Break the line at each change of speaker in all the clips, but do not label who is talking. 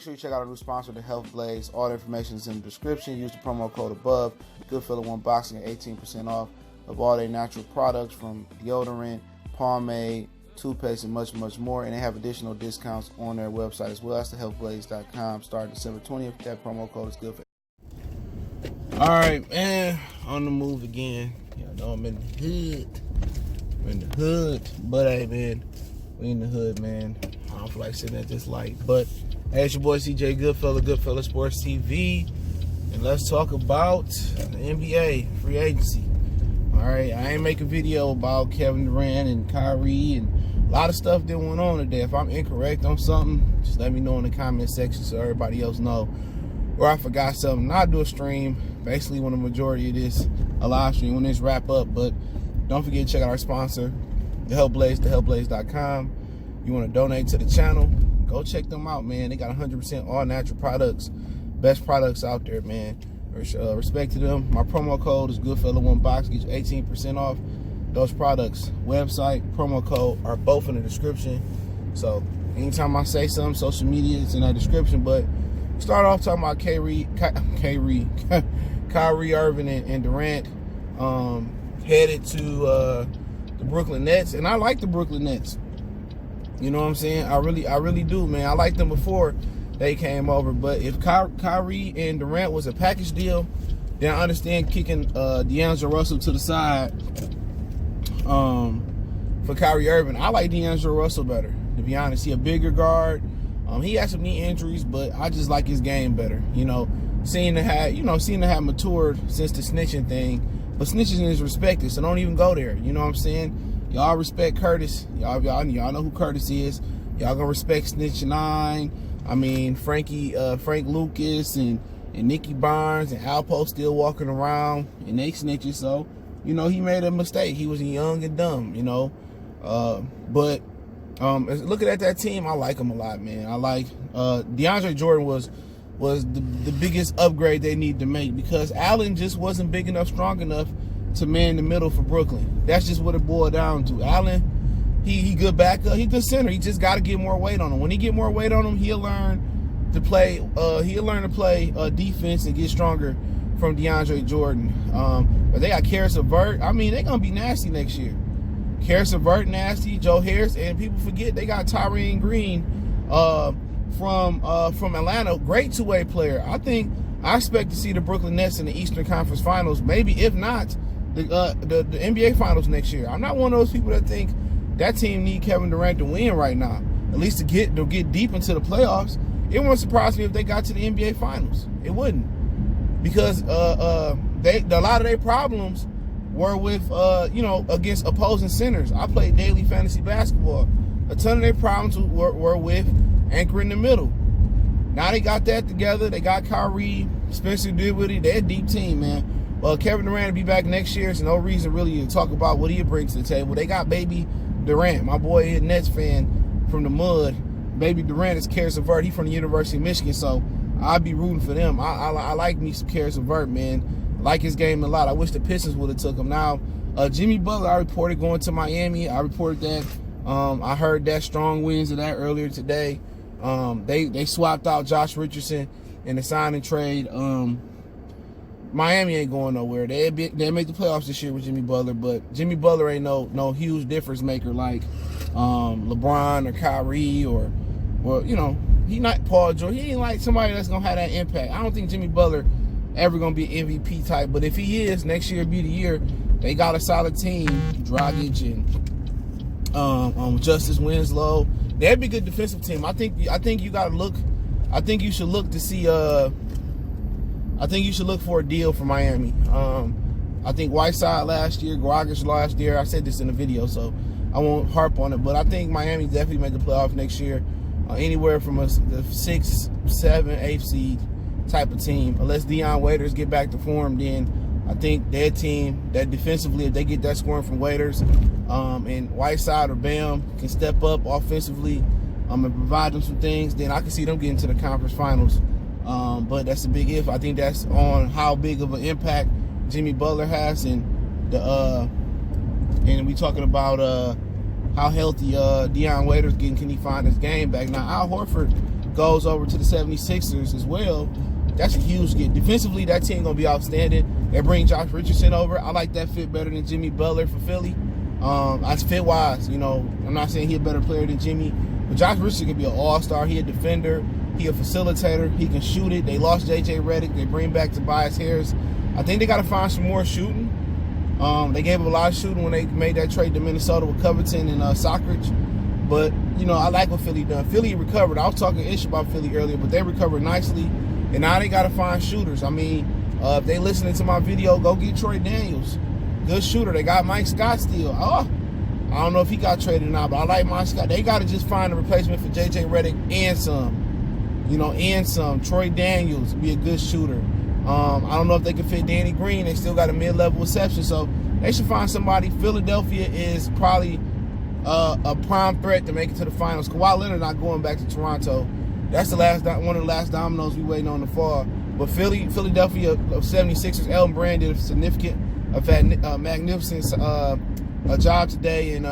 sure you check out our new sponsor, the Health Blaze. All the information is in the description. Use the promo code above. Goodfellow Unboxing at 18% off of all their natural products from deodorant, pomade, toothpaste, and much, much more. And they have additional discounts on their website as well. That's thehealthblaze.com. Starting December 20th. That promo code is good for. All right, man. On the move again. Y'all know I'm in the hood. We're in the hood. But hey, man, we in the hood, man. I don't feel like sitting at this light. But hey, it's your boy CJ Goodfellow Sports TV. And let's talk about the NBA free agency. All right, I ain't make a video about Kevin Durant and Kyrie and a lot of stuff that went on today. If I'm incorrect on something, just let me know in the comment section so everybody else know. Or I forgot something. I'll do a stream, basically when the majority of this, a live stream, when this wrap up. But don't forget to check out our sponsor, The Health Blaze, thehealthblaze.com. You want to donate to the channel, go check them out, man. They got 100% all natural products, best products out there, man. Respect to them. My promo code is Goodfellow1Box, gets you 18% off those products. Website, promo code are both in the description. So anytime I say something, social media, it's in that description. But start off talking about Kyrie Irving and Durant headed to the Brooklyn Nets, and I like the Brooklyn Nets. You know what I'm saying? I really do, man. I liked them before they came over, but if Kyrie and Durant was a package deal, then I understand kicking D'Angelo Russell to the side for Kyrie Irving. I like D'Angelo Russell better, to be honest. He a bigger guard. He had some knee injuries, but I just like his game better. You know, seeing to have matured since the snitching thing. But snitching is respected, so don't even go there. You know what I'm saying? Y'all respect Curtis. Y'all know who Curtis is. Y'all gonna respect Snitch 9. I mean, Frank Lucas and Nicky Barnes and Alpo still walking around and they snitches. So, you know, he made a mistake. He was young and dumb, you know. But looking at that team, I like them a lot, man. I like DeAndre Jordan was the biggest upgrade they need to make because Allen just wasn't big enough, strong enough to man the middle for Brooklyn. That's just what it boiled down to. Allen, he good backup, he good center. He just got to get more weight on him. When he get more weight on him, he'll learn to play. Defense and get stronger from DeAndre Jordan. But they got Karis LeVert. I mean, they're gonna be nasty next year. Karis LeVert nasty, Joe Harris, and people forget they got Tyrone Green from Atlanta, great two-way player. I expect to see the Brooklyn Nets in the Eastern Conference Finals, maybe if not the NBA Finals next year. I'm not one of those people that think that team need Kevin Durant to win right now, at least to get deep into the playoffs. It wouldn't surprise me if they got to the NBA Finals. It wouldn't, because a lot of their problems were with against opposing centers. I played daily fantasy basketball. A ton of their problems were with anchoring the middle. Now they got that together. They got Kyrie, Spencer Dinwiddie. They're a deep team, man. Well, Kevin Durant will be back next year. So no reason really to talk about what he brings to the table. They got baby Durant, my boy, a Nets fan from the mud. Baby Durant is Karis LeVert. He's from the University of Michigan, so I'll be rooting for them. I like me some Karis LeVert, man. I like his game a lot. I wish the Pistons would have took him. Now, Jimmy Butler, I reported going to Miami. I reported that. I heard that strong winds of that earlier today. They swapped out Josh Richardson in the sign and trade. Miami ain't going nowhere. They make the playoffs this year with Jimmy Butler, but Jimmy Butler ain't no huge difference maker like LeBron or Kyrie or he not Paul George. He ain't like somebody that's gonna have that impact. I don't think Jimmy Butler ever gonna be an MVP type, but if he is, next year be the year. They got a solid team, Dragic and Justice Winslow. They'd be a good defensive team. I think you gotta look. I think you should look to see. I think you should look for a deal for Miami. I think Whiteside last year, Dragic last year. I said this in the video, so I won't harp on it. But I think Miami definitely make the playoff next year. Anywhere from the 6th, 7th, 8th seed type of team. Unless Dion Waiters get back to form, then I think their team, that defensively, if they get that scoring from Waiters, and Whiteside or Bam can step up offensively and provide them some things, then I can see them getting to the conference finals. But that's a big if. I think that's on how big of an impact Jimmy Butler has, and we talking about how healthy Dion Waiters getting. Can he find his game back? Now Al Horford goes over to the 76ers as well, that's a huge get. Defensively, that team going to be outstanding. They bring Josh Richardson over. I like that fit better than Jimmy Butler for Philly. That's fit-wise. You know, I'm not saying he's a better player than Jimmy, but Josh Richardson can be an all-star. He a defender. He a facilitator. He can shoot it. They lost J.J. Redick. They bring back Tobias Harris. I think they got to find some more shooting. They gave up a lot of shooting when they made that trade to Minnesota with Covington and Socrates. But, you know, I like what Philly done. Philly recovered. I was talking ish about Philly earlier, but they recovered nicely. And now they got to find shooters. I mean, if they listening to my video, go get Troy Daniels. Good shooter. They got Mike Scott still. Oh, I don't know if he got traded or not, but I like Mike Scott. They got to just find a replacement for J.J. Redick and some. You know, and some. Troy Daniels be a good shooter. I don't know if they can fit Danny Green. They still got a mid-level reception, so they should find somebody. Philadelphia is probably a prime threat to make it to the finals. Kawhi Leonard not going back to Toronto. That's the one of the last dominoes we waiting on to fall. But Philadelphia of 76ers, Elton Brand did a significant, magnificent job today in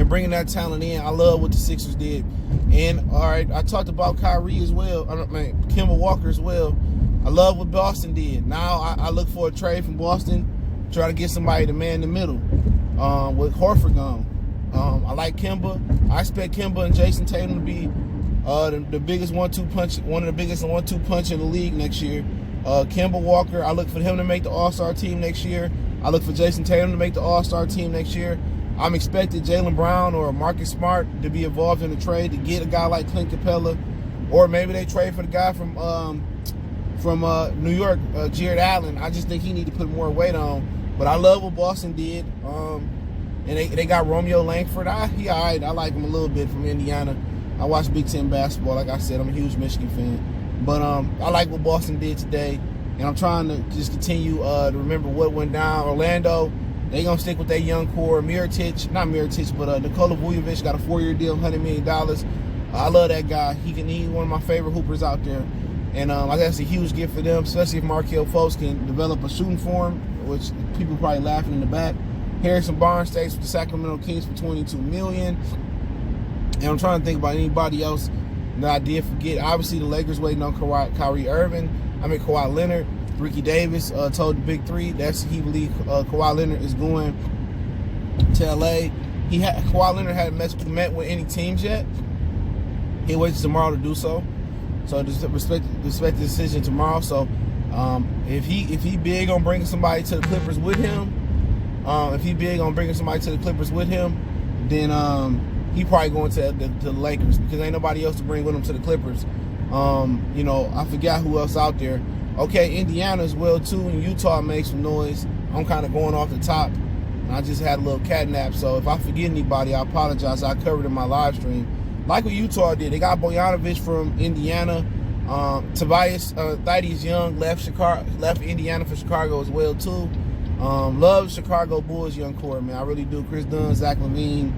bringing that talent in. I love what the Sixers did. And, all right, I talked about Kyrie as well. Kemba Walker as well. I love what Boston did. Now I look for a trade from Boston, try to get somebody to man the middle with Horford gone. I like Kemba. I expect Kemba and Jason Tatum to be the biggest one of the biggest 1-2 punch in the league next year. Kemba Walker, I look for him to make the All-Star team next year. I look for Jason Tatum to make the All-Star team next year. I'm expecting Jaylen Brown or Marcus Smart to be involved in the trade to get a guy like Clint Capella, or maybe they trade for the guy from New York, Jared Allen. I just think he need to put more weight on. But I love what Boston did. And they got Romeo Langford. He all right. I like him a little bit from Indiana. I watch Big Ten basketball. Like I said, I'm a huge Michigan fan. But I like what Boston did today. And I'm trying to just continue to remember what went down. Orlando, they going to stick with their young core. Nikola Vujovic got a 4-year deal, $100 million. I love that guy. He's one of my favorite hoopers out there. And I think that's a huge gift for them, especially if Markelle Fultz can develop a shooting form, which people probably laughing in the back. Harrison Barnes stays with the Sacramento Kings for $22 million. And I'm trying to think about anybody else that I did forget. Obviously, the Lakers waiting on Kawhi Leonard. Ricky Davis told the Big Three he believed Kawhi Leonard is going to L.A. Kawhi Leonard hadn't met with any teams yet. He waits tomorrow to do so. So just respect the decision tomorrow. So if he big on bringing somebody to the Clippers with him, then he probably going to the Lakers, because ain't nobody else to bring with him to the Clippers. You know, I forgot who else out there. Okay, Indiana as well too, and Utah makes some noise. I'm kind of going off the top. I just had a little cat nap, so if I forget anybody, I apologize. I covered in my live stream. Like what Utah did, they got Bogdanovic from Indiana. Thaddeus Young left Indiana for Chicago as well too. Love Chicago Bulls young core, man. I really do. Chris Dunn, Zach LaVine,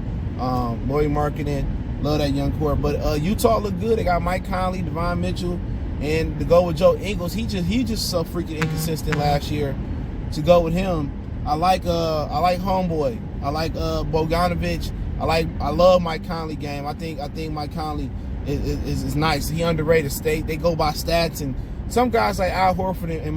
Lloyd Marketing. Love that young core. But Utah looked good. They got Mike Conley, Devon Mitchell, and to go with Joe Ingles. He just so freaking inconsistent last year. To go with him, I like Homeboy. I like Bogdanovic. I love Mike Conley game. I think Mike Conley is nice. He underrated. They go by stats, and some guys like Al Horford and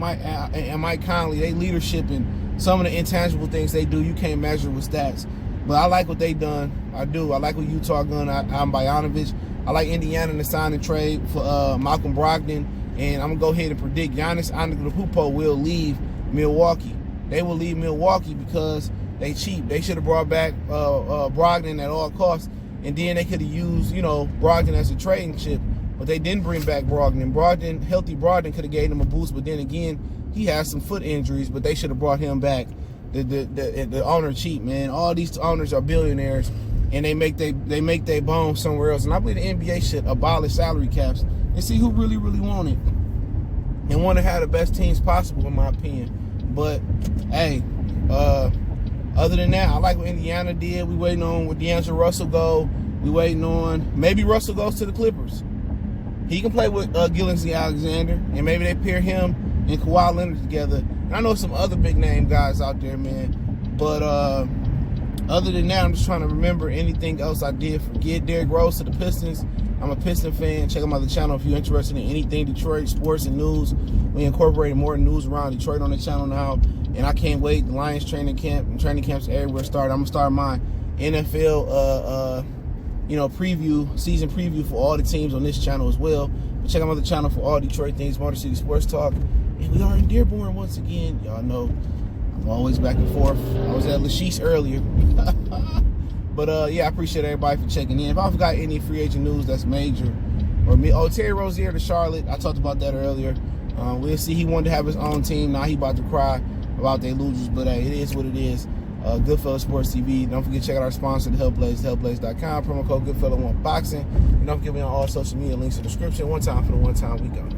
Mike Conley, they leadership and some of the intangible things they do, you can't measure with stats. But I like what they done. I do. I like what Utah done. I'm Bogdanovic. I like Indiana to sign and trade for Malcolm Brogdon, and I'm gonna go ahead and predict Giannis Antetokounmpo will leave Milwaukee. They will leave Milwaukee because they cheap. They should have brought back Brogdon at all costs, and then they could have used, Brogdon as a trading chip. But they didn't bring back Brogdon. Healthy Brogdon could have gave them a boost, but then again, he has some foot injuries. But they should have brought him back. The owner cheap, man. All these owners are billionaires, and they make their bones somewhere else. And I believe the NBA should abolish salary caps and see who really want it and want to have the best teams possible, in my opinion. But hey, other than that, I like what Indiana did. We waiting on where D'Angelo Russell go. We waiting on maybe Russell goes to the Clippers. He can play with Gilgeous Alexander, and maybe they pair him and Kawhi Leonard together. And I know some other big name guys out there, man. But Other than that, I'm just trying to remember anything else I did forget. Derrick Rose to the Pistons. I'm a Piston fan. Check out my other channel if you're interested in anything Detroit sports and news. We incorporated more news around Detroit on the channel now, and I can't wait. The Lions training camp and training camps everywhere started. I'm gonna start my NFL season preview for all the teams on this channel as well. But check out my other channel for all Detroit things, Motor City Sports Talk. And we are in Dearborn once again. Y'all know I'm always back and forth. I was at Lachise earlier. But yeah, I appreciate everybody for checking in. If I forgot any free agent news that's major, or me, Terry Rozier to Charlotte, I talked about that earlier. We'll see. He wanted to have his own team. Now he about to cry about their losers, but hey, it is what it is. Goodfellas Sports TV. Don't forget to check out our sponsor, The Helpblaze, thehellblaze.com. Promo code Goodfellas1Boxing. And don't forget me on all social media links in the description. One time for the one time we go.